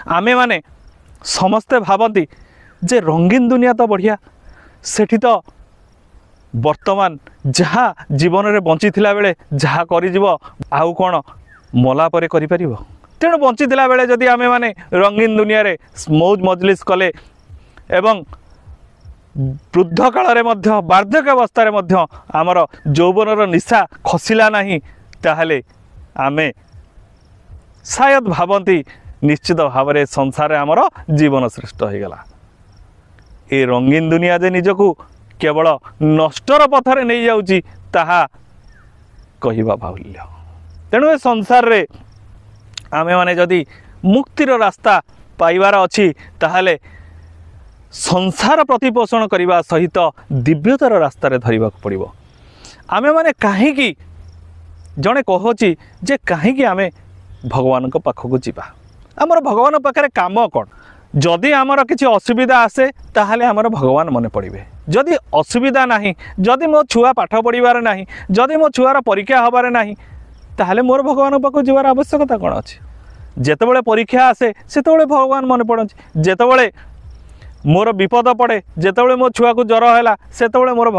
आमे माने समस्ते भावती जे रंगीन दुनिया तो बढ़िया सेठी तो वर्तमान जहाँ जीवन में बंची बेले जहाँ करिजिव आउ कौन मला परे करि परिबो। तेणु बंची बेले जदि आमे माने रंगीन दुनिया रे मौज मजलिस कले एवं वृद्ध काल में वार्धक्य अवस्था में आमर यौवनर निशा खसिला नहीं ताहले आमे शायद भावती निश्चित भाव में संसार आमर जीवन श्रेष्ठ हो गला। ए रंगीन दुनिया जे निजकू केवल नष्टर पथरे नहीं जाउची ताहा कहिबा बाहुल्य। तेणु ए संसार रे आमे माने जदि मुक्तिर रास्ता पाइबार अछि ताहले संसार प्रतिपोषण करने सहित दिव्यतार रास्तार धरवा पड़ो। आमे माने कहीं जड़े कहूँ जे कहीं आमे भगवान पाखक जावा आमर भगवान पाखे काम कौन जदि आमर किसी असुविधा आसे ताहले आमर भगवान मन पड़े। जदि असुविधा नहीं जदि मो छुआ पाठ पढ़ार ना जदि मो छुआर परीक्षा हबार ना ताहले मोर भगवान पाखक जीवार आवश्यकता कौन अच्छी। जेतेबेले परीक्षा आसे सेतेबेले भगवान मन पड़ती जेतेबेले मोर विपद पड़े जेतेबेले मो छुआ को ज्वर है सेतेबेले मोर